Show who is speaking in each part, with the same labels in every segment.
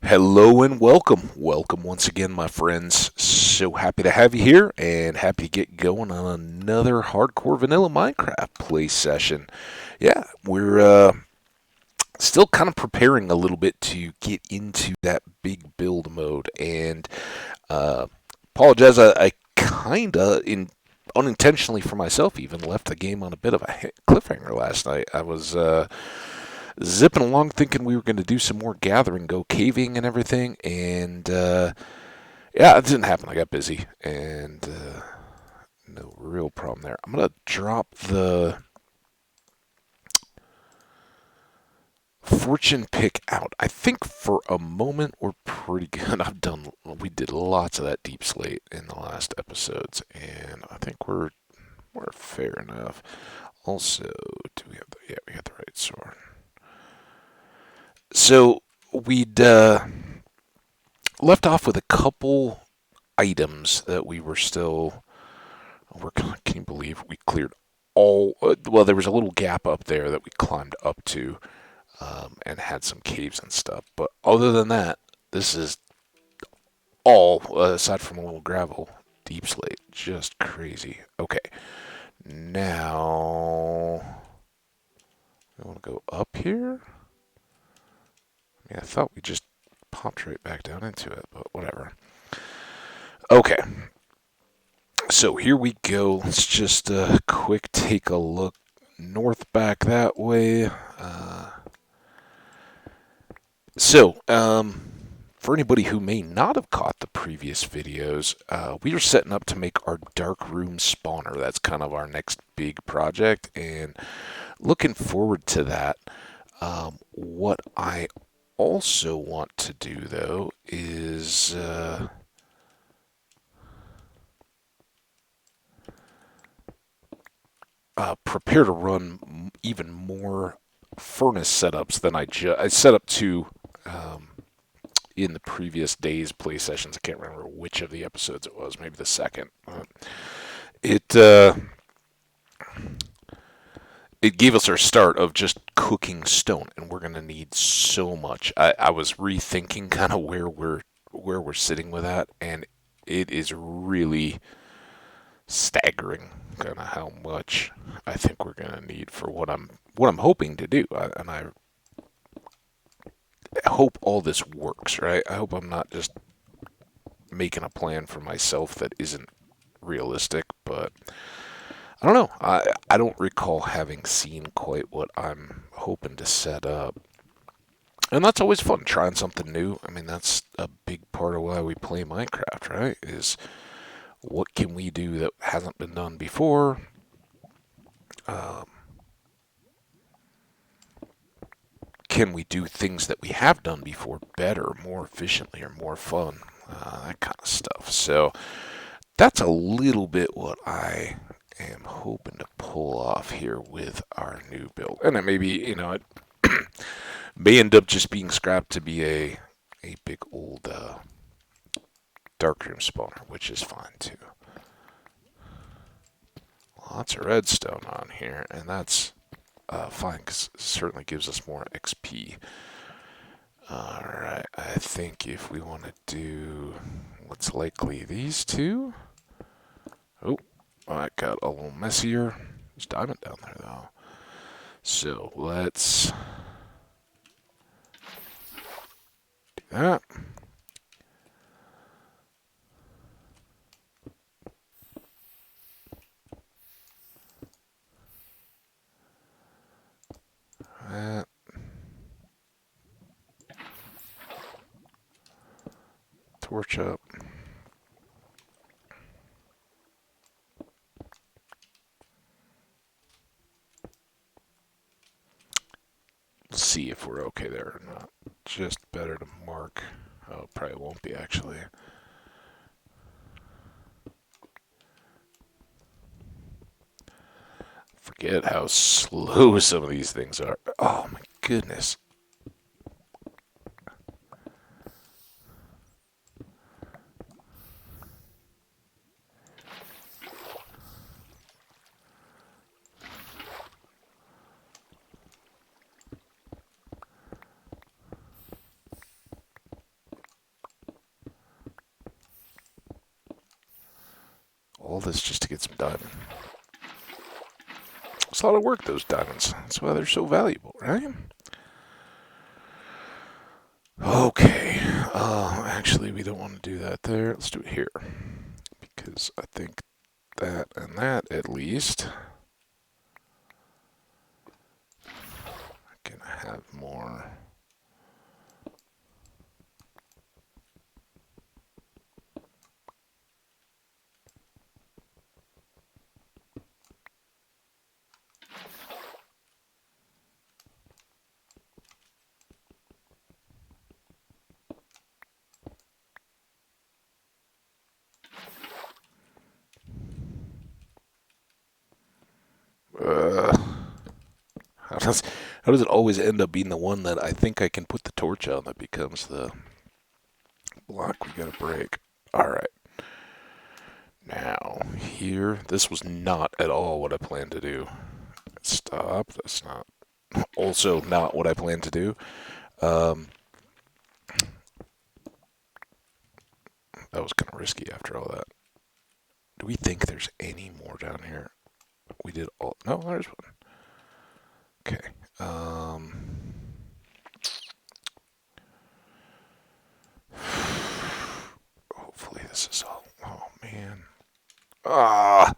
Speaker 1: Hello and welcome. Welcome once again, my friends. So happy to have you here and happy to get going on another Hardcore Vanilla Minecraft play session. Yeah, we're still kind of preparing a little bit to get into that big build mode. And uh, apologize, I kind of, unintentionally for myself, even left the game on a bit of a cliffhanger last night. I was zipping along thinking we were going to do some more gathering, go caving and everything, and yeah, it didn't happen. I got busy, and no real problem there. I'm going to drop the fortune pick out. I think for a moment we're pretty good. We did lots of that deep slate in the last episodes, and I think we're fair enough. Also, do we have we got the right sword. So we'd left off with a couple items that we were still working on. Can you believe we cleared all? Well, there was a little gap up there that we climbed up to and had some caves and stuff. But other than that, this is all, aside from a little gravel, deep slate. Just crazy. Okay, now I want to go up here. I mean, I thought we just popped right back down into it, but whatever. Okay, so here we go. Let's just quick take a look north back that way. For anybody who may not have caught the previous videos, we are setting up to make our dark room spawner. That's kind of our next big project, and looking forward to that. What I also want to do, though, is prepare to run even more furnace setups than I set up to in the previous days play sessions. I can't remember which of the episodes it was. Maybe the second. It it gave us our start of just cooking stone, and we're gonna need so much. I was rethinking kind of where we're sitting with that, and it is really staggering kind of how much I think we're gonna need for what I'm hoping to do. And I hope all this works, right? I hope I'm not just making a plan for myself that isn't realistic, but I don't know. I don't recall having seen quite what I'm hoping to set up. And that's always fun, trying something new. I mean, that's a big part of why we play Minecraft, right? Is what can we do that hasn't been done before? Um, can we do things that we have done before better, more efficiently, or more fun? That kind of stuff. So that's a little bit what I am hoping to pull off here with our new build. And it may be, it may end up just being scrapped to be a big old darkroom spawner, which is fine too. Lots of redstone on here, and that's fine because it certainly gives us more XP. Alright, I think if we want to do what's likely these two. Oh, that got a little messier. There's diamond down there though. So let's do that. That. Torch up. Let's see if we're okay there or not. Just better to mark. Oh, probably won't be actually. Forget how slow some of these things are. Oh my goodness. all this just to get some diamond. It's a lot of work, those diamonds. That's why they're so valuable, right? Okay. Actually, we don't want to do that there. Let's do it here. Because I think that and that, at least, can have more. How does it always end up being the one that I think I can put the torch on that becomes the block we gotta break? Alright. Now, here, this was not at all what I planned to do. Stop, that's not. Also, not what I planned to do. That was kind of risky after all that. Do we think there's any more down here? We did all. No, there's one. Okay. Hopefully this is all. Oh man. Ah.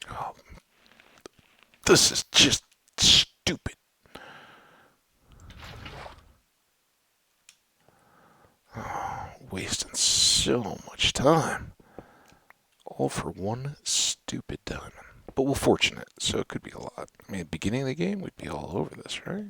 Speaker 1: Oh, this is just stupid. Oh, wasting so much time. All for one stupid diamond. But we're fortunate, so it could be a lot. I mean, at the beginning of the game, we'd be all over this, right?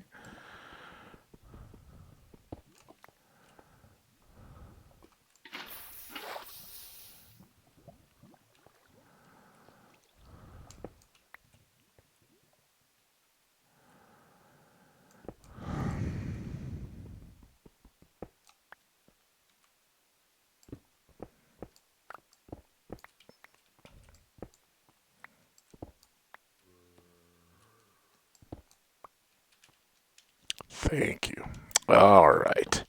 Speaker 1: Thank you. All right.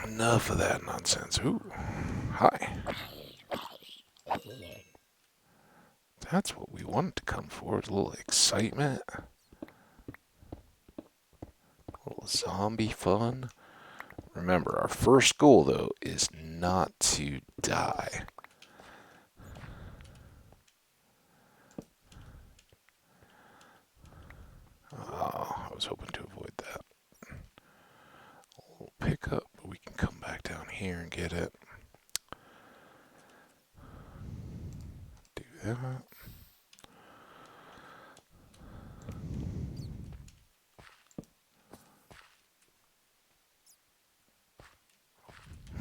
Speaker 1: Enough of that nonsense. Ooh. Hi. That's what we wanted to come for. A little excitement. A little zombie fun. Remember, our first goal, though, is not to die. Oh, I was hoping to avoid that. A little pickup, but we can come back down here and get it. Do that.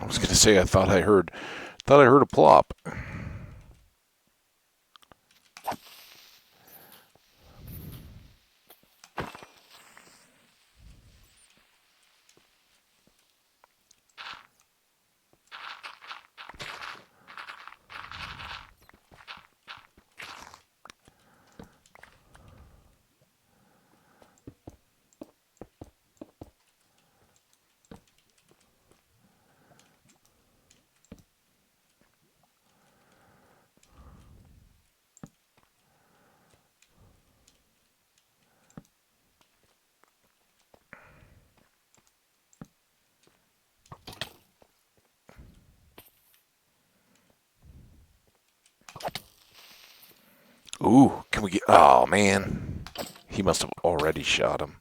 Speaker 1: I was gonna say I thought I heard a plop. Ooh, can we get... Oh, man. He must have already shot him.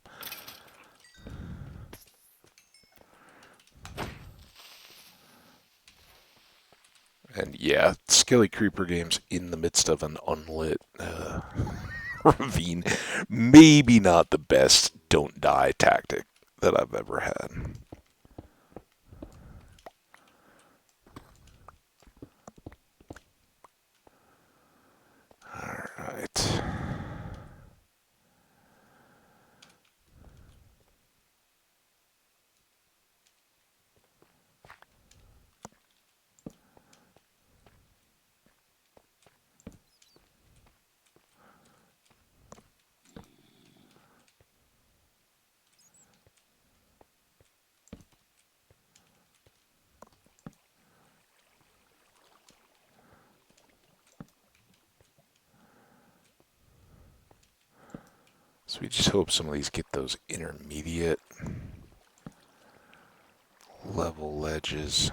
Speaker 1: And yeah, Skelly Creeper games in the midst of an unlit ravine. Maybe not the best don't die tactic that I've ever had. Alright. So we just hope some of these get those intermediate level ledges.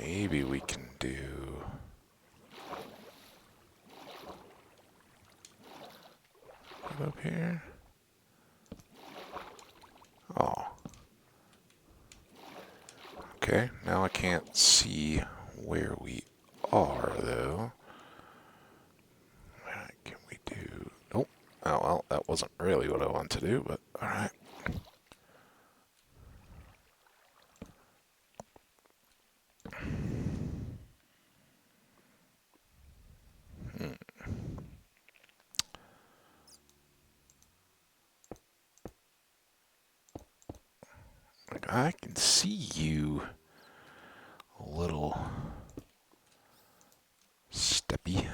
Speaker 1: Maybe we can do... up here. Oh. Okay, now I can't see where we are, though. What can we do? Nope. Oh, well, that wasn't really what I wanted to do, but alright. I can see you a little steppy.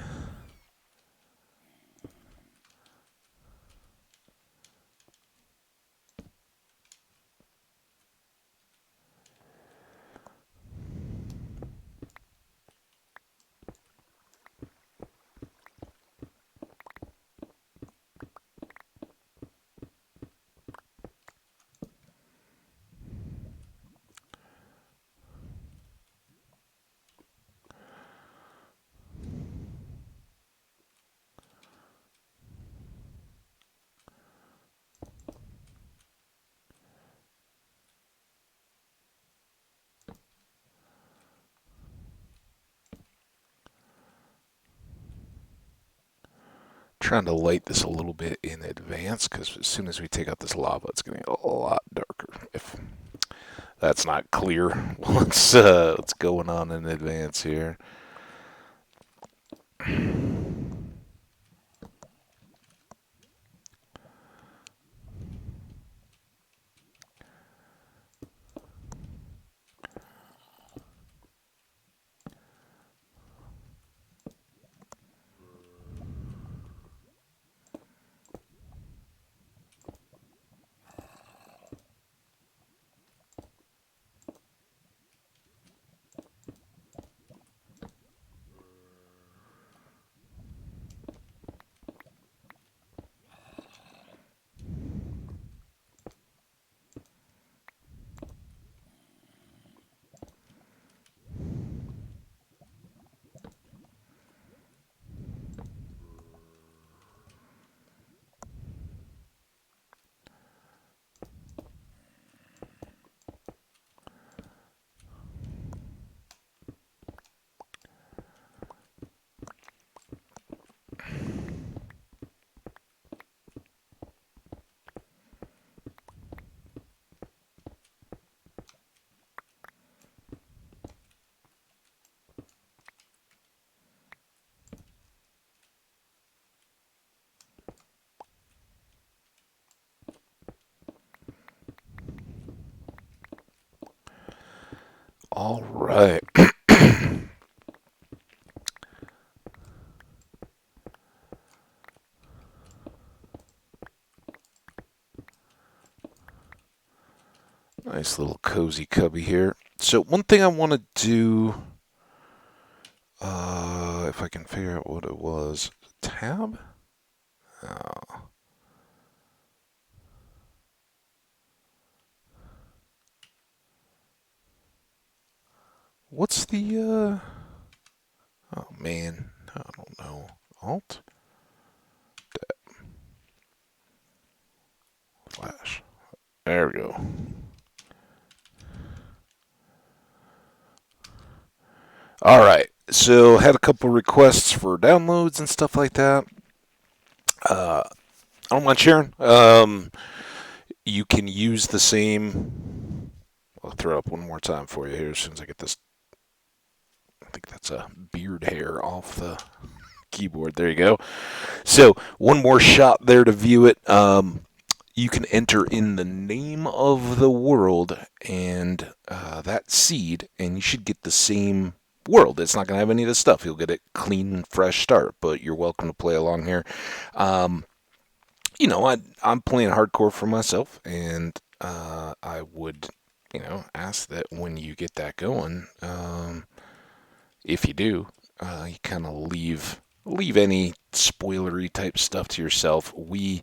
Speaker 1: Trying to light this a little bit in advance because as soon as we take out this lava, it's going to get a lot darker. If that's not clear, what's going on in advance here? All right. Nice little cozy cubby here. So one thing I want to do, if I can figure out what it was, tab? Oh. What's the, oh man, I don't know. Alt? Flash. There we go. All right. So had a couple requests for downloads and stuff like that. I don't mind sharing. You can use the same. I'll throw up one more time for you here as soon as I get this. I think that's a beard hair off the keyboard. There you go. So one more shot there to view it. You can enter in the name of the world and that seed, and you should get the same world. It's not going to have any of this stuff. You'll get a clean, fresh start, but you're welcome to play along here. I'm playing hardcore for myself, and I would, ask that when you get that going, if you do, you kind of leave leave any spoilery type stuff to yourself. We've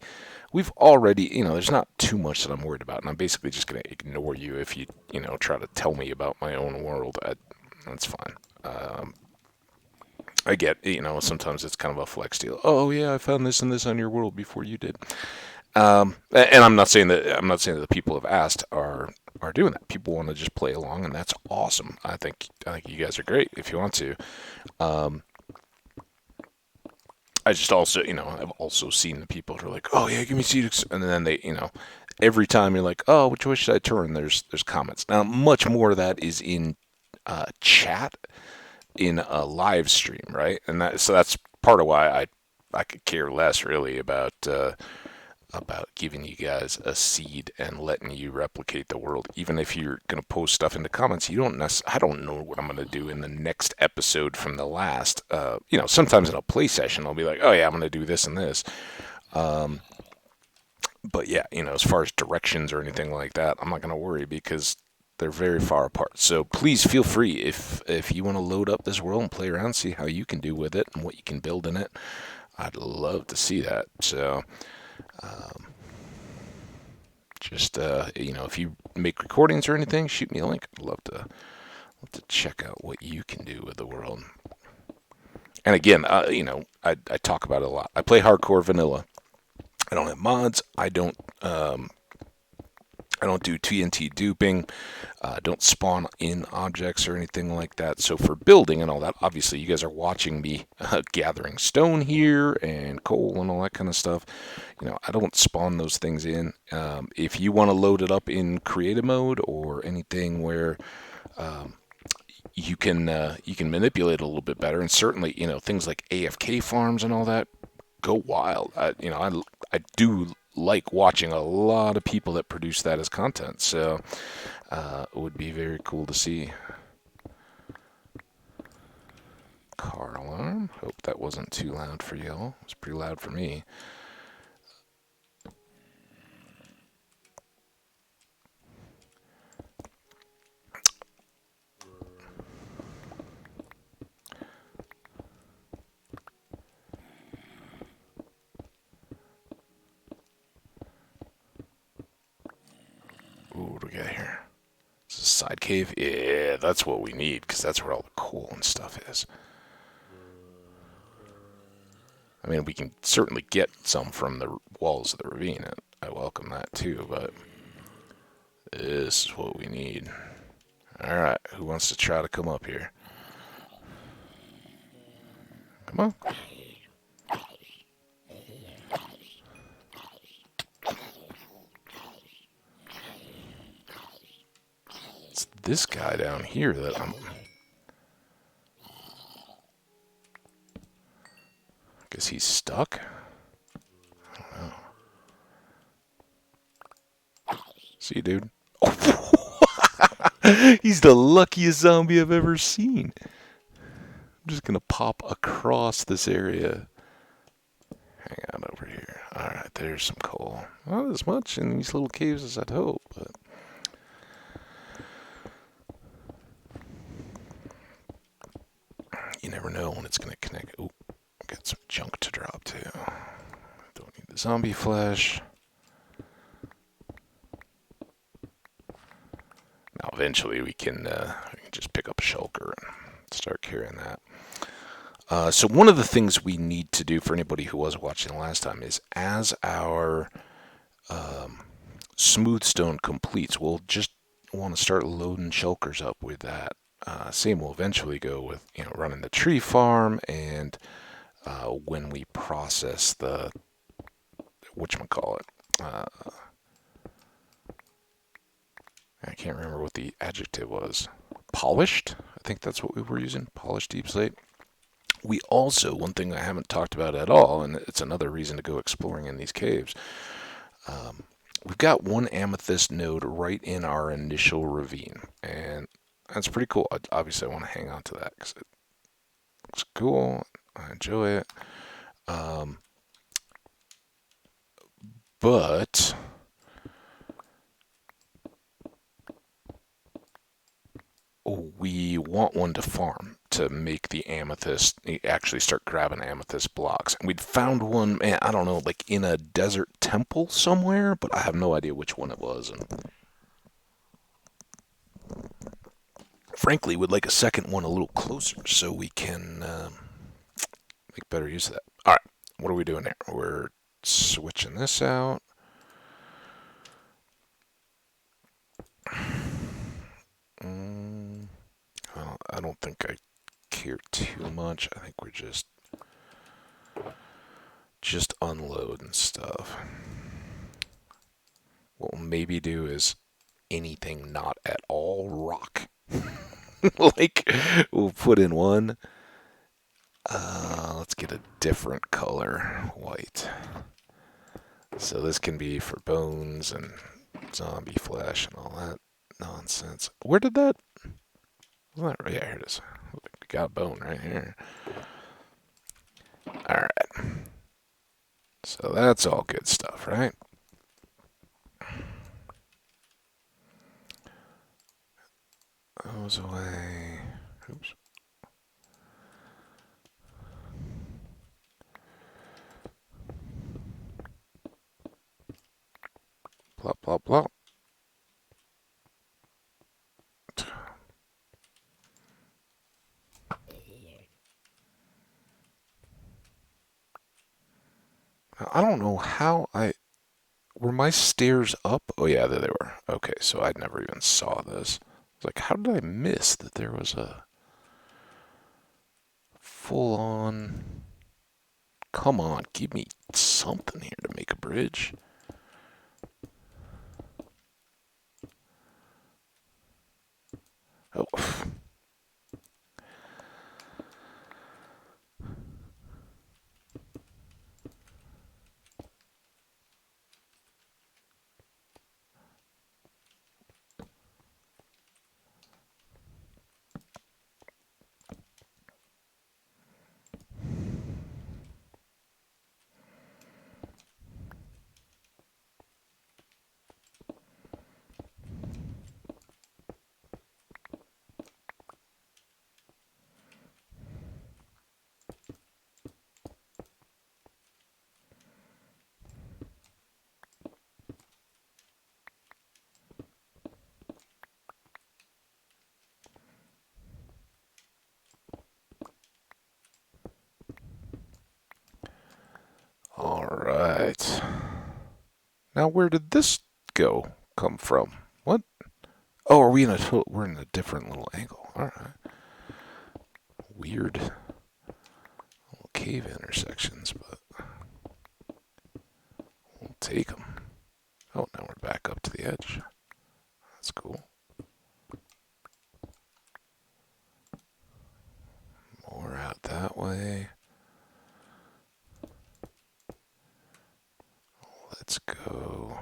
Speaker 1: already, there's not too much that I'm worried about, and I'm basically just going to ignore you if you, try to tell me about my own world. That's fine. I get, sometimes it's kind of a flex deal. Oh yeah, I found this and this on your world before you did. And I'm not saying that the people have asked are doing that. People want to just play along, and that's awesome. I think you guys are great if you want to. Um, I just also, I've also seen the people who are like, oh yeah, give me seeds, and then they, every time you're like, oh, which way should I turn? There's comments. Now, much more of that is in chat in a live stream, right? And that's part of why I could care less really about giving you guys a seed and letting you replicate the world. Even if you're gonna post stuff in the comments, I don't know what I'm gonna do in the next episode from the last. Sometimes in a play session, I'll be like, oh yeah, I'm gonna do this and this. Um, but yeah, as far as directions or anything like that, I'm not gonna worry because they're very far apart. So please feel free if you want to load up this world and play around, see how you can do with it and what you can build in it. I'd love to see that. So um, just if you make recordings or anything, shoot me a link. I'd love to check out what you can do with the world. And again, I talk about it a lot. I play hardcore vanilla. I don't have mods. I don't do TNT duping. Don't spawn in objects or anything like that. So for building and all that, obviously you guys are watching me gathering stone here and coal and all that kind of stuff. I don't spawn those things in. If you want to load it up in creative mode or anything where um, you can manipulate it a little bit better, and certainly things like AFK farms and all that, go wild. I do like watching a lot of people that produce that as content. So it would be very cool to see. Car alarm. Hope that wasn't too loud for y'all. It was pretty loud for me. Ooh, what do we got here? Is this a side cave? Yeah, that's what we need, because that's where all the coal and stuff is. I mean, we can certainly get some from the walls of the ravine. I welcome that too, but this is what we need. Alright, who wants to try to come up here? Come on. It's this guy down here that I guess he's stuck? I don't know. See, dude? He's the luckiest zombie I've ever seen. I'm just gonna pop across this area. Hang on over here. Alright, there's some coal. Not as much in these little caves as I'd hope, but you never know when it's gonna connect. Oh, got some junk to drop too. Don't need the zombie flesh. Now, eventually, we can just pick up a shulker and start carrying that. So one of the things we need to do for anybody who was watching last time is, as our smooth stone completes, we'll just want to start loading shulkers up with that. Same will eventually go with running the tree farm, and when we process the whatchamacallit. I can't remember what the adjective was. Polished? I think that's what we were using. Polished deep slate. We also, one thing I haven't talked about at all, and it's another reason to go exploring in these caves, we've got one amethyst node right in our initial ravine, and that's pretty cool. Obviously, I want to hang on to that because it looks cool. I enjoy it. But we want one to farm. to make the amethyst, actually start grabbing amethyst blocks. And we'd found one, man, I don't know, like in a desert temple somewhere, but I have no idea which one it was. And frankly, would like a second one a little closer so we can make better use of that. All right, what are we doing here? We're switching this out. I don't think I care too much. I think we're just unloading stuff. What we'll maybe do is anything not at all rock. Like, we'll put in one. Let's get a different color, white. So this can be for bones and zombie flesh and all that nonsense. Where did that? Yeah, here it is. We got a bone right here. All right. So that's all good stuff, right? Goes away. Oops. Plop, plop, plop. I don't know how were my stairs up? Oh yeah, there they were. Okay, so I never even saw this. It's like, how did I miss that there was a full on? Come on, give me something here to make a bridge. Oh. All right. Now where did this come from? What? Oh, are we in we're in a different little angle. All right. Weird little cave intersections, but we'll take them. Oh, now we're back up to the edge. That's cool. More out that way. Let's go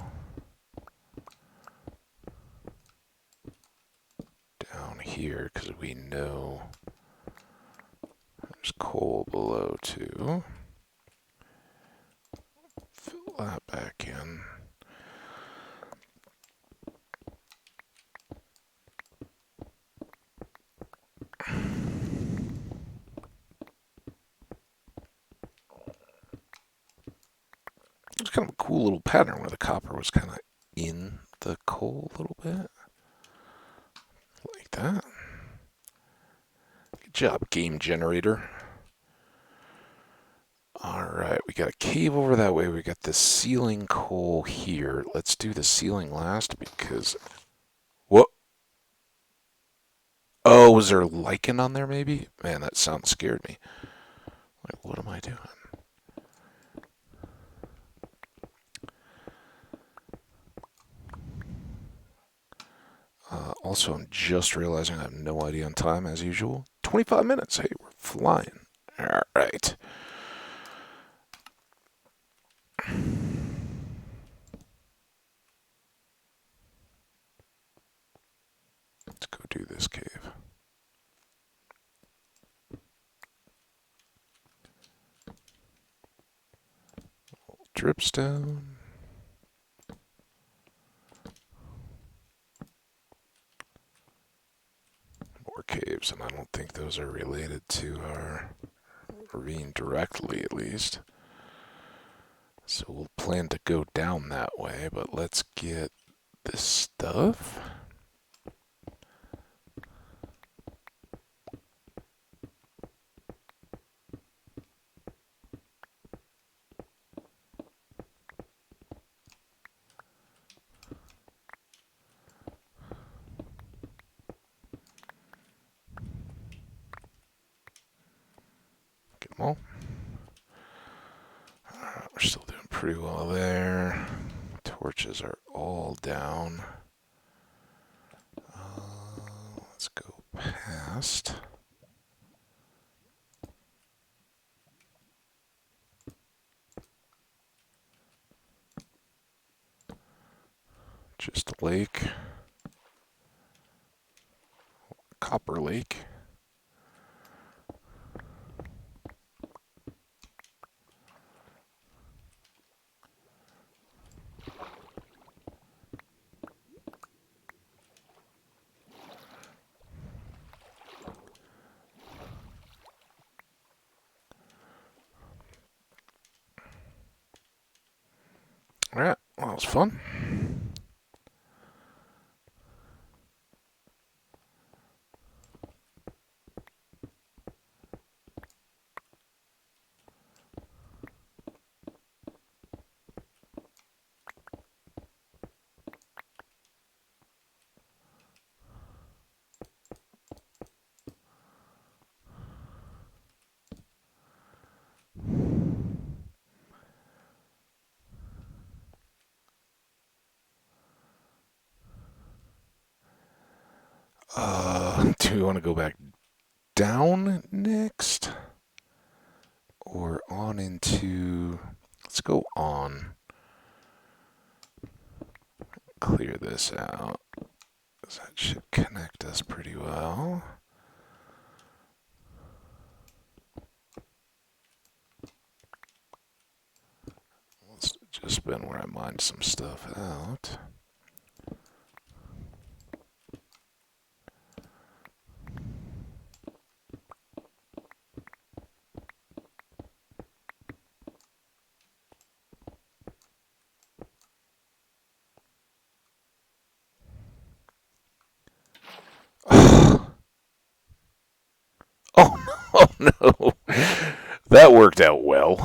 Speaker 1: down here because we know there's coal below too. Fill that back in. It's kind of a cool little pattern where the copper was kind of in the coal a little bit. Like that. Good job, game generator. Alright, we got a cave over that way. We got the ceiling coal here. Let's do the ceiling last because... What? Oh, was there lichen on there maybe? Man, that sound scared me. Like, what am I doing? Also, I'm just realizing I have no idea on time as usual. 25 minutes. Hey, we're flying. All right. Let's go do this cave. Dripstone. More caves, and I don't think those are related to our ravine directly, at least. So we'll plan to go down that way, but let's get this stuff. Get them all. Alright, we're still doing pretty well there. Torches are all down. Let's go past. Just a lake. Copper Lake. Alright, well, that was fun. Do we want to go back down next? Or on into... Let's go on. Clear this out. That should connect us pretty well. It's just been where I mined some stuff out. Oh no, that worked out well.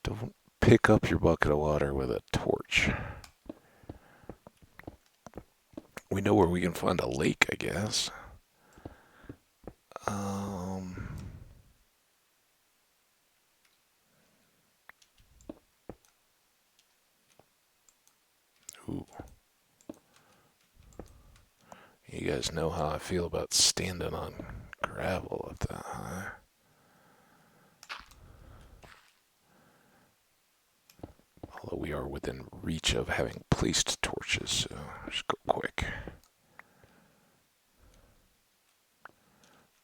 Speaker 1: Don't pick up your bucket of water with a torch. We know where we can find a lake, I guess. Ooh. You guys know how I feel about standing on gravel up that high. Although we are within reach of having placed torches, so just go quick.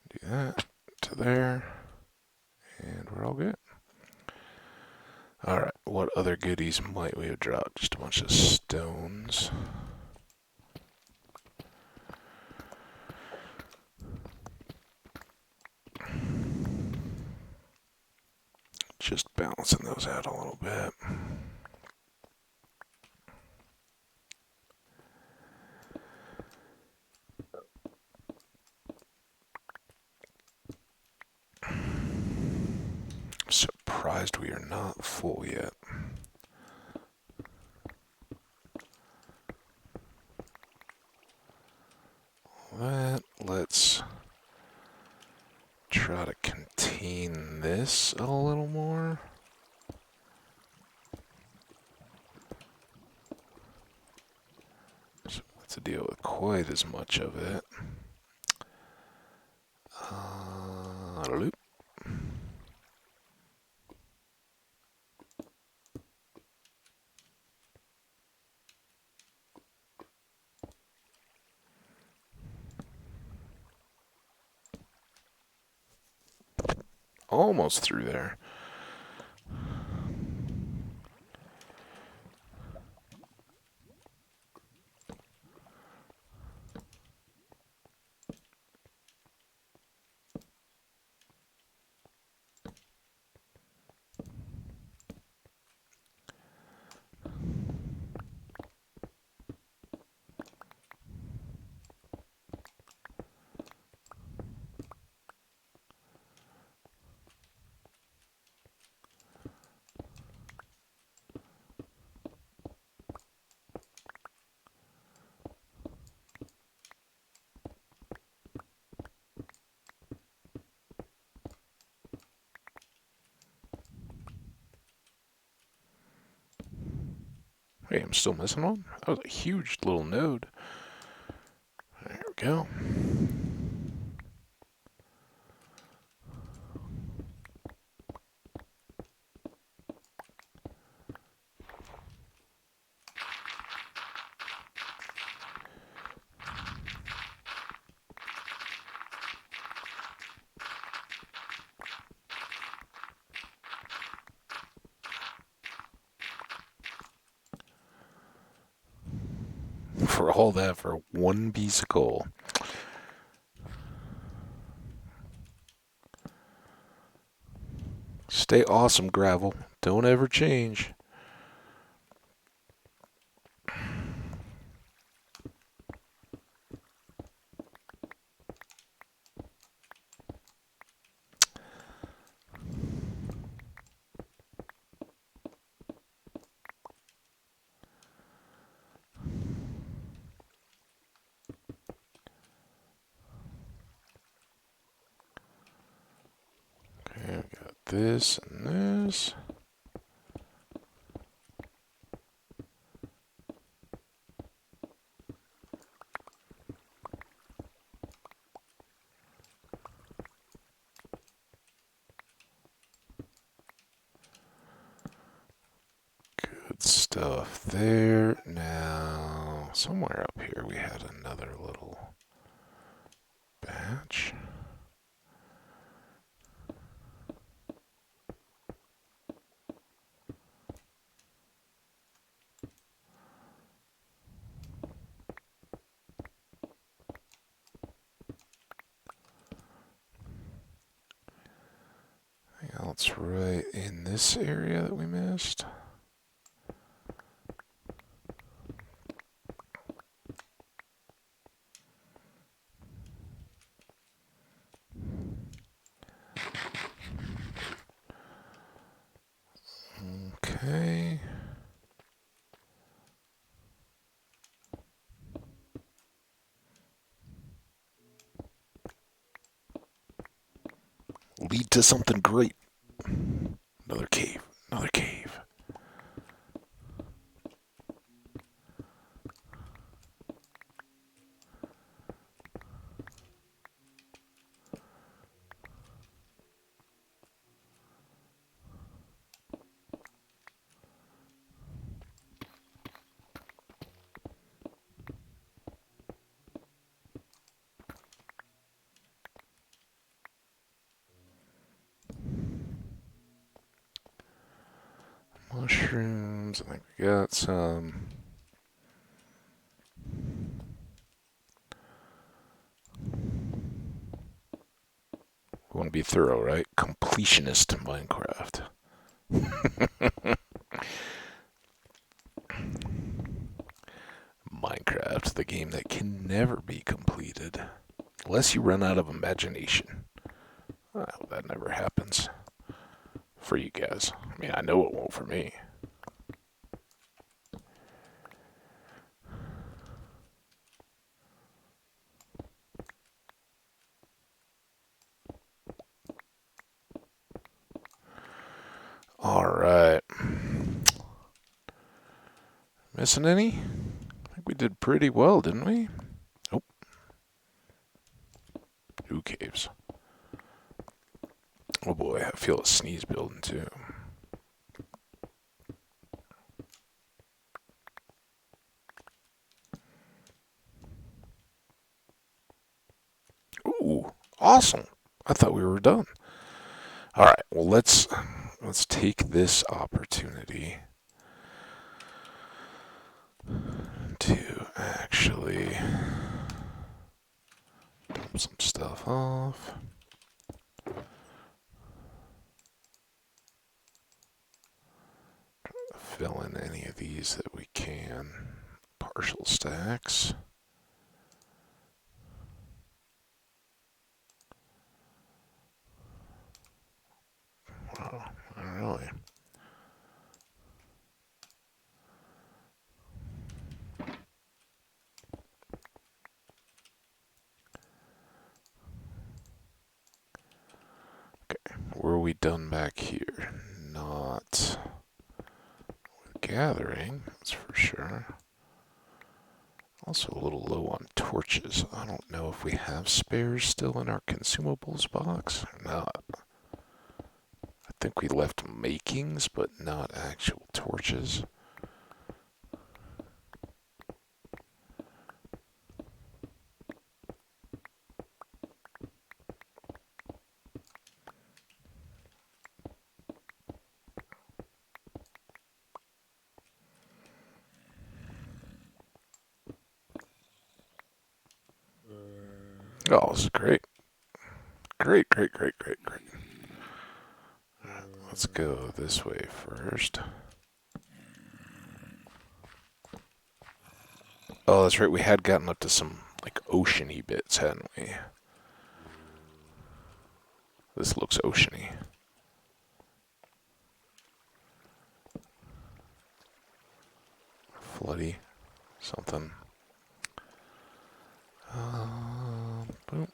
Speaker 1: Do that to there, and we're all good. Alright, what other goodies might we have dropped? Just a bunch of stones. Just balancing those out a little bit. I'm surprised we are not full yet. Let's try to contain this a little more. So let's deal with quite as much of it. Loop. Almost through there. Hey, I'm still missing one? That was a huge little node. There we go. For all that, for one piece of coal. Stay awesome, gravel. Don't ever change. Okay, we got this and this. Good stuff there. Now, somewhere up here we had another little batch. Anything else right in this area that we missed? Okay. Lead to something great. Another cave. Another cave. Mushrooms. I think we got some. We want to be thorough, right? Completionist Minecraft. Minecraft, the game that can never be completed. Unless you run out of imagination. Well, that never happens. For you guys. I mean, I know it won't for me. Alright. Missing any? I think we did pretty well, didn't we? Nope. New caves. Oh boy, I feel a sneeze building too. Ooh, awesome. I thought we were done. Alright, well let's take this opportunity to actually dump some stuff off. Fill in any of these that we can. Partial stacks. Wow, not really. Okay, were we done back here? Not. gathering, that's for sure. Also a little low on torches. I don't know if we have spares still in our consumables box or not. I think we left makings, but not actual torches. Oh, this is great. Great, great, great, great, great. Alright, let's go this way first. Oh, that's right. We had gotten up to some, like, oceany bits, hadn't we? This looks oceany. Floody. Something. Boom.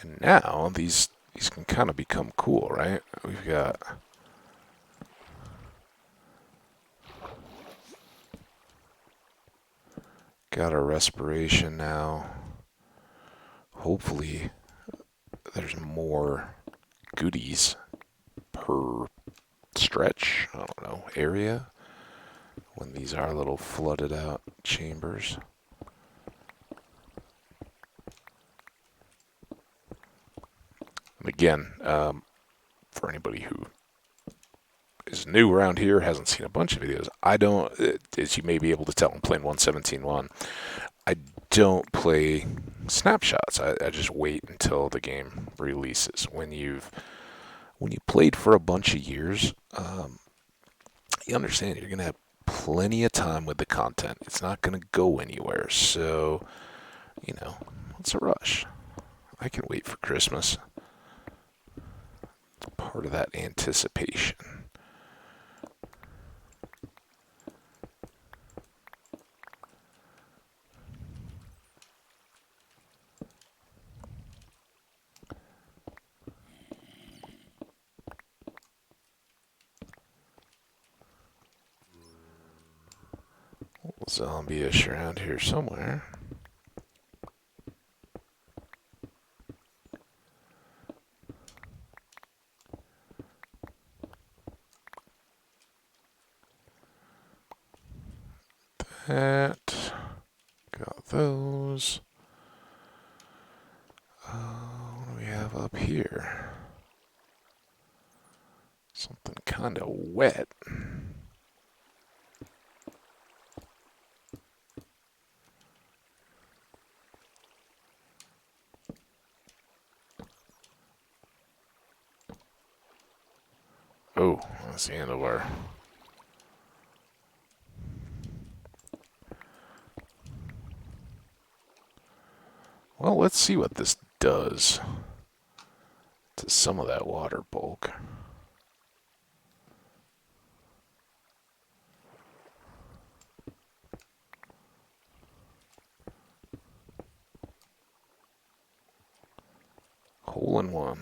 Speaker 1: And now, these can kind of become cool, right? We've got a respiration now. Hopefully, there's more goodies per stretch, I don't know, area, when these are little flooded out chambers. And again, for anybody who is new around here, hasn't seen a bunch of videos, I don't, as you may be able to tell, I'm playing 1.17.1. I don't play snapshots. I just wait until the game releases. When you played for a bunch of years, you understand you're gonna have plenty of time with the content. It's not gonna go anywhere. So, what's a rush? I can wait for Christmas. It's part of that anticipation. Zombie-ish around here somewhere. That. Got those. What do we have up here? Something kind of wet. Oh, that's the end of our... Well, let's see what this does to some of that water bulk. Hole in one.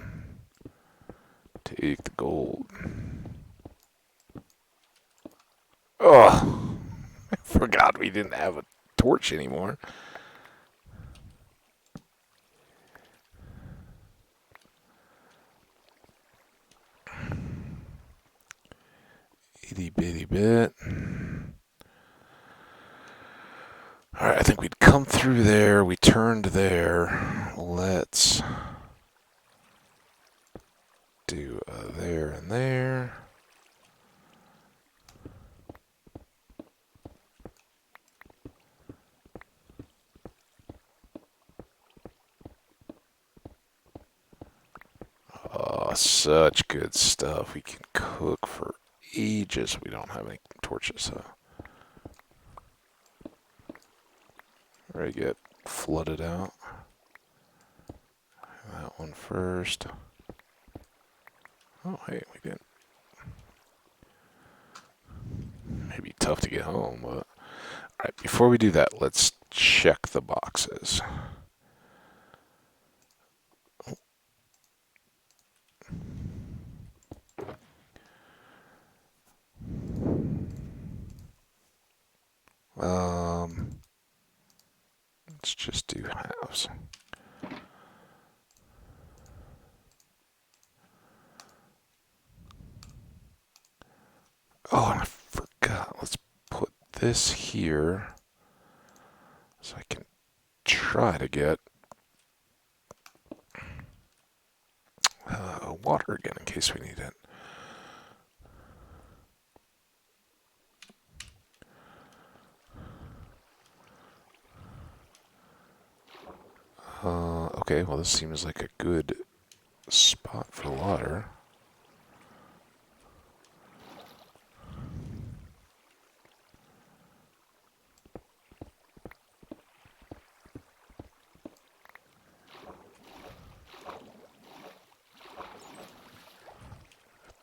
Speaker 1: Take the gold. Oh, I forgot we didn't have a torch anymore. Itty bitty bit. Alright, I think we'd come through there. We turned there. Let's do there and there. Oh, such good stuff. We can cook for ages. We don't have any torches, so. Ready to get flooded out. That one first. Oh, hey, we didn't. Maybe tough to get home, but. Alright, before we do that, let's check the boxes. Let's just do halves. Oh, and I forgot. Let's put this here so I can try to get water again in case we need it. Okay, well, this seems like a good spot for water.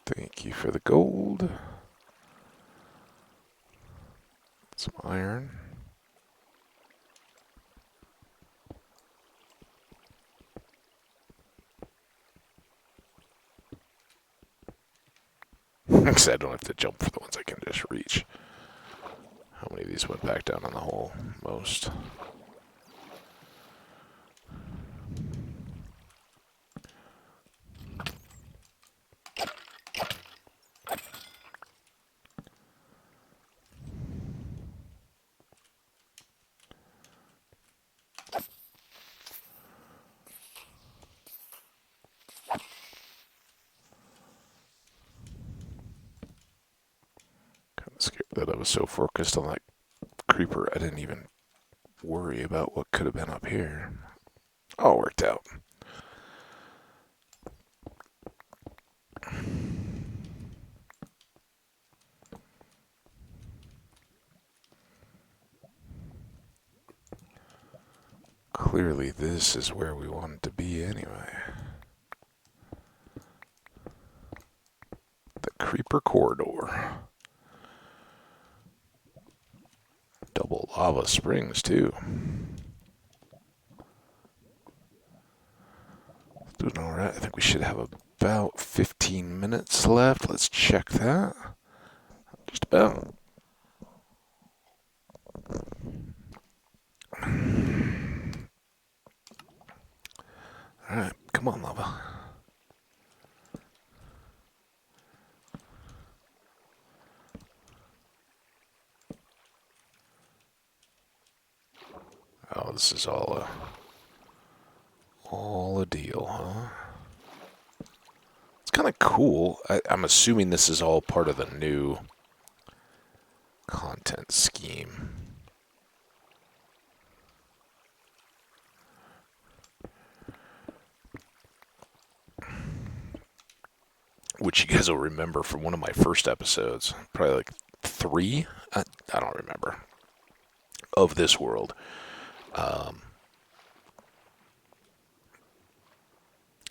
Speaker 1: Thank you for the gold. Some iron. Because I don't have to jump for the ones I can just reach. How many of these went back down in the hole? Most. Kind of scared that I was so focused on that creeper I didn't even worry about what could have been up here. All worked out. Clearly, this is where we wanted to be anyway. The creeper corridor. Double lava springs, too. Doing alright. I think we should have about 15 minutes left. Let's check that. Just about. Alright, come on, lava. Oh, this is all a deal, huh? It's kind of cool. I'm assuming this is all part of the new content scheme. Which you guys will remember from one of my first episodes, probably like 3, I don't remember, of this world.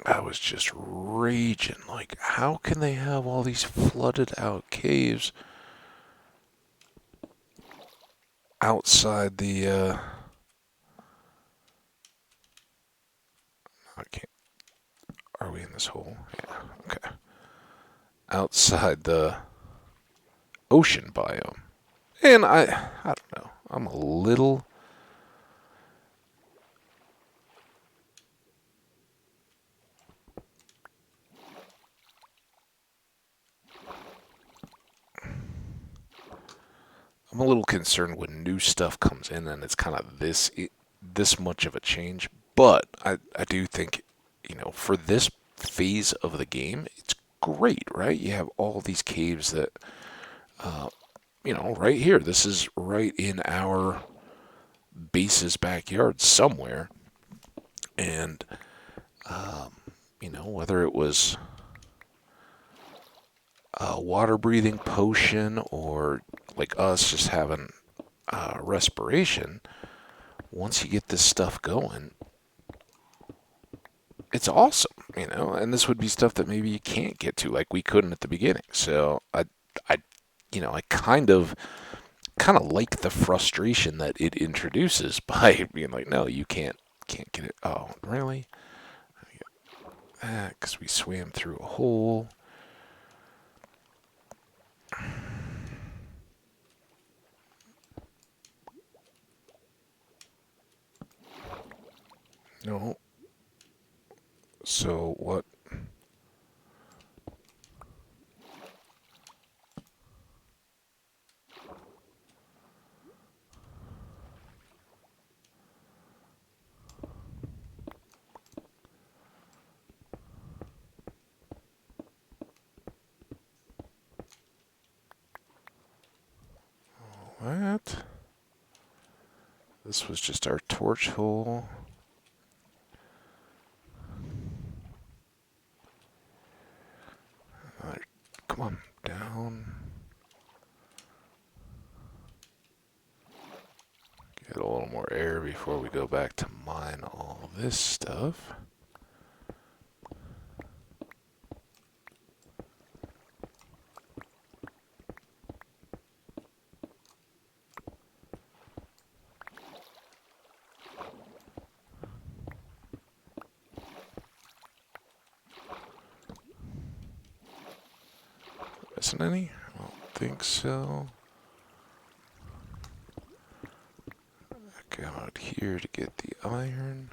Speaker 1: I was just raging, like, how can they have all these flooded out caves outside the, I can't, are we in this hole? Yeah, okay. Outside the ocean biome. And I don't know, I'm a little concerned when new stuff comes in and it's kind of this much of a change. But I do think, for this phase of the game, it's great, right? You have all these caves that, right here. This is right in our base's backyard somewhere. And, whether it was a water breathing potion or like us just having respiration, once you get this stuff going, it's awesome, and this would be stuff that maybe you can't get to like we couldn't at the beginning. So I I kind of like the frustration that it introduces by being like, no, you can't get it. Oh, really? Because we swam through a hole. No. So what? What? This was just our torch hole. Come on, down. Get a little more air before we go back to mine all this stuff. Missing any? I don't think so. Go out here to get the iron.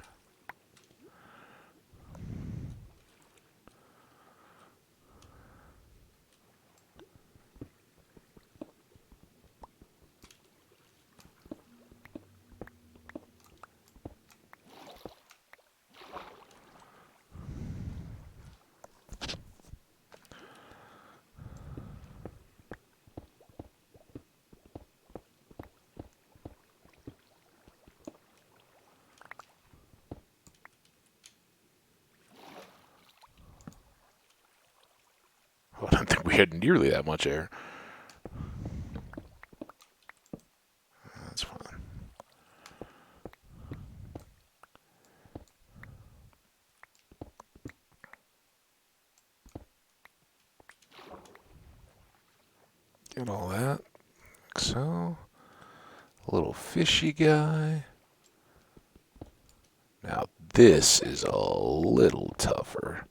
Speaker 1: Well, I don't think we had nearly that much air. That's fine. Get all that. Like so. A little fishy guy. Now this is a little tougher.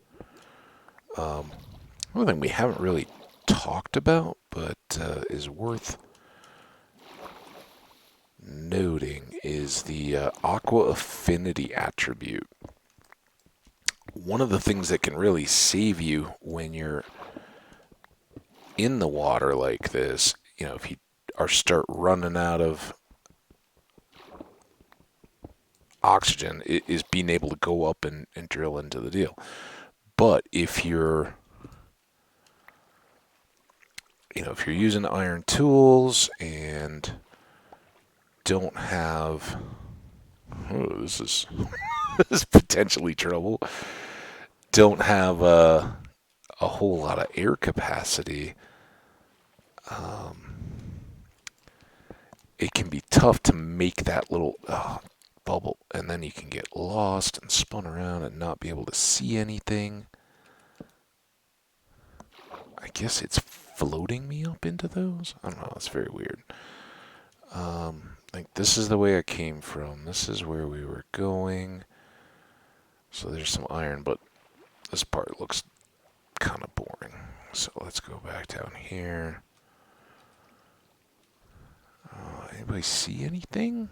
Speaker 1: One thing we haven't really talked about, but is worth noting, is the aqua affinity attribute. One of the things that can really save you when you're in the water like this, you know, if you start running out of oxygen, is being able to go up and drill into the deal. But if you're if you're using iron tools and don't have, this is this is potentially trouble. Don't have a whole lot of air capacity. It can be tough to make that little bubble, and then you can get lost and spun around and not be able to see anything. I guess it's floating me up into those. I don't know. It's very weird. Like this is the way I came from. This is where we were going. So there's some iron, but this part looks kind of boring. So let's go back down here. Anybody see anything?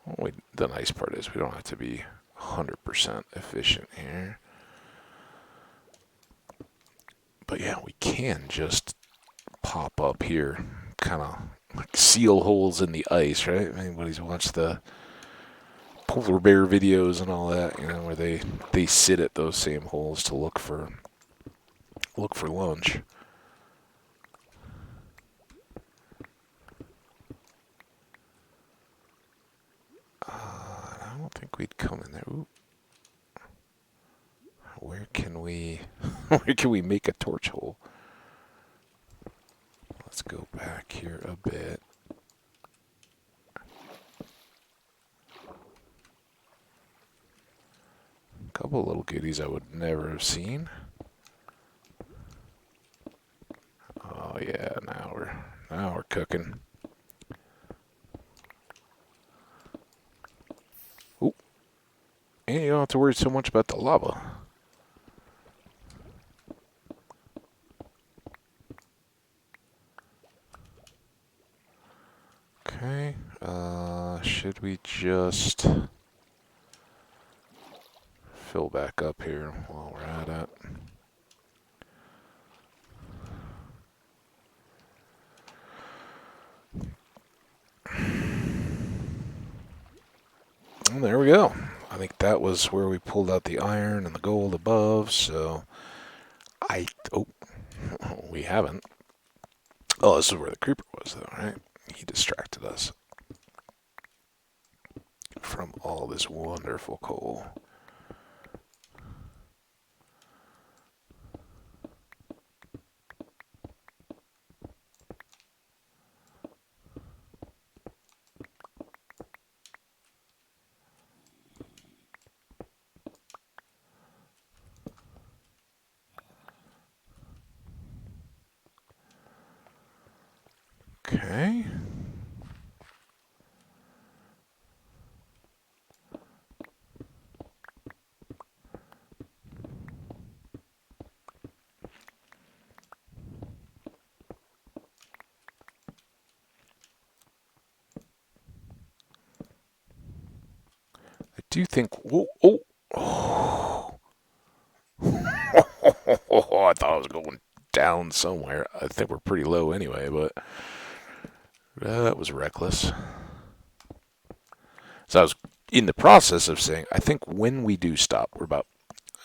Speaker 1: Oh, wait, the nice part is we don't have to be 100% efficient here. But yeah, we can just pop up here, kind of like seal holes in the ice, right? If anybody's watched the polar bear videos and all that, where they sit at those same holes to look for lunch. I don't think we'd come in there. Ooh. Where can we make a torch hole? Let's go back here a bit. A couple little goodies I would never have seen. Oh yeah, now we're cooking. Ooh. And you don't have to worry so much about the lava. Okay. Should we just fill back up here while we're at it? And there we go. I think that was where we pulled out the iron and the gold above, so oh, we haven't. Oh, this is where the creeper was, though, right? He distracted us from all this wonderful coal. Okay. I do think. Whoa, oh. I thought I was going down somewhere. I think we're pretty low anyway, but that was reckless. So I was in the process of saying, I think when we do stop, we're about,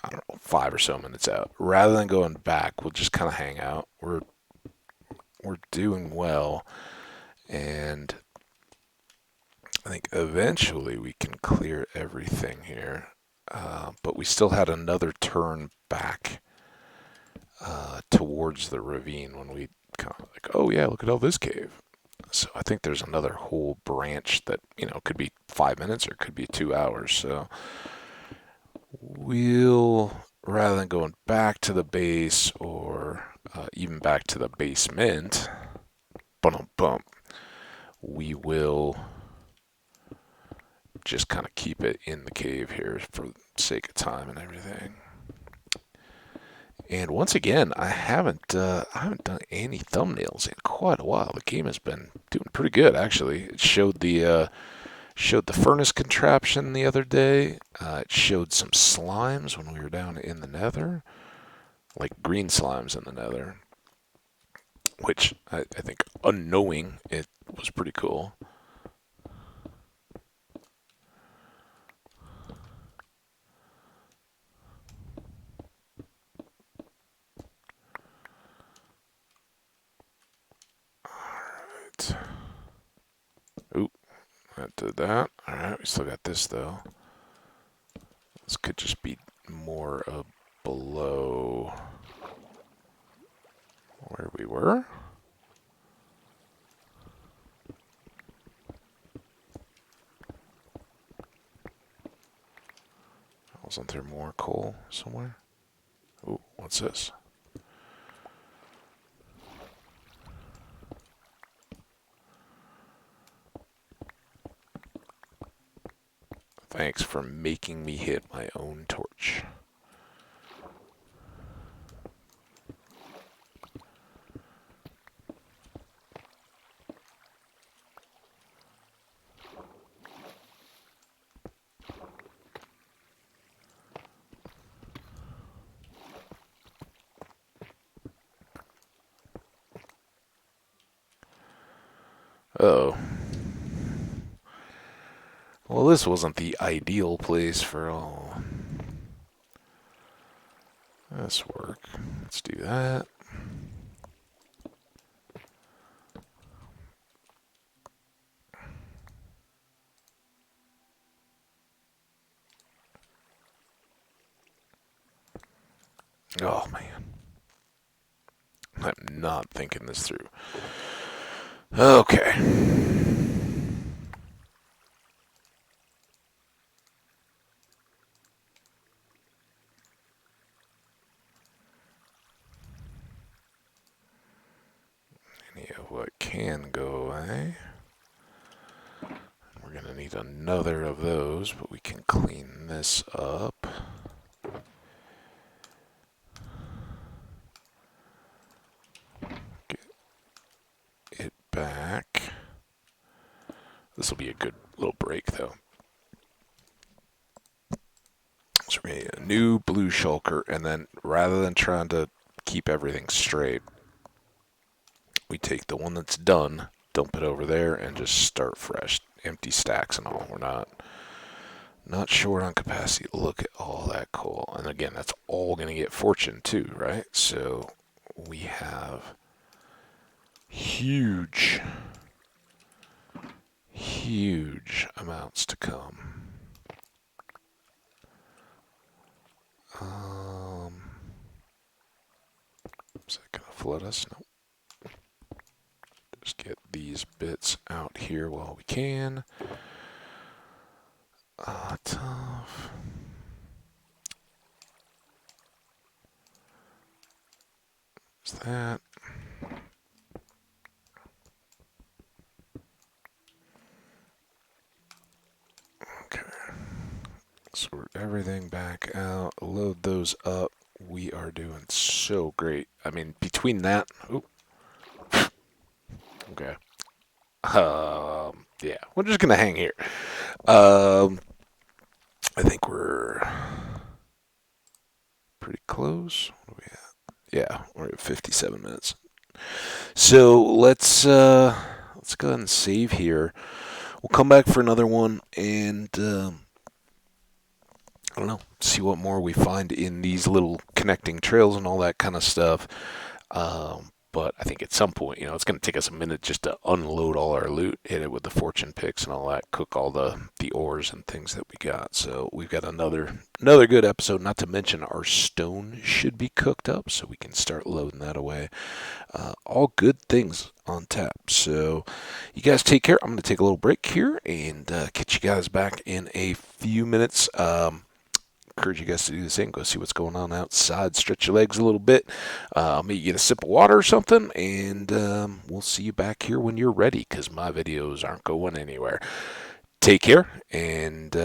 Speaker 1: I don't know, 5 or so minutes out. Rather than going back, we'll just kind of hang out. We're doing well, and I think eventually we can clear everything here. But we still had another turn back towards the ravine when we kind of like, oh yeah, look at all this cave. So I think there's another whole branch that, could be 5 minutes or it could be 2 hours. So we'll, rather than going back to the base or even back to the basement, we will just kind of keep it in the cave here for the sake of time and everything. And once again, I haven't done any thumbnails in quite a while. The game has been doing pretty good, actually. It showed the furnace contraption the other day. It showed some slimes when we were down in the Nether, like green slimes in the Nether, which I think, unknowing, it was pretty cool. Alright. Oop, that did that. Alright, we still got this, though. This could just be more below where we were. Wasn't there more coal somewhere? Ooh, what's this? Thanks for making me hit my own torch. Uh-oh. Well, this wasn't the ideal place for all this work. Let's do that. Oh, man. I'm not thinking this through. Okay. Any of what can go away. We're going to need another of those, but we can clean this up. Get it back. This will be a good little break, though. So we need a new blue shulker, and then rather than trying to keep everything straight, we take the one that's done, dump it over there, and just start fresh. Empty stacks and all. We're not short on capacity. Look at all that coal. And again, that's all going to get fortune too, right? So we have huge, huge amounts to come. Is that going to flood us? No. Just get these bits out here while we can. Tough. Is that? Okay. Sort everything back out. Load those up. We are doing so great. I mean, between that. Ooh. Okay. Yeah, we're just gonna hang here. I think we're pretty close. What are we at? Yeah, we're at 57 minutes. So let's go ahead and save here. We'll come back for another one, and I don't know, see what more we find in these little connecting trails and all that kind of stuff. But I think at some point, it's going to take us a minute just to unload all our loot, hit it with the fortune picks and all that, cook all the ores and things that we got. So we've got another good episode. Not to mention our stone should be cooked up, so we can start loading that away. All good things on tap. So you guys take care. I'm going to take a little break here and catch you guys back in a few minutes. Encourage you guys to do the same. Go see what's going on outside. Stretch your legs a little bit. Maybe get a sip of water or something. And we'll see you back here when you're ready, because my videos aren't going anywhere. Take care and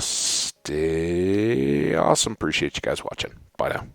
Speaker 1: stay awesome. Appreciate you guys watching. Bye now.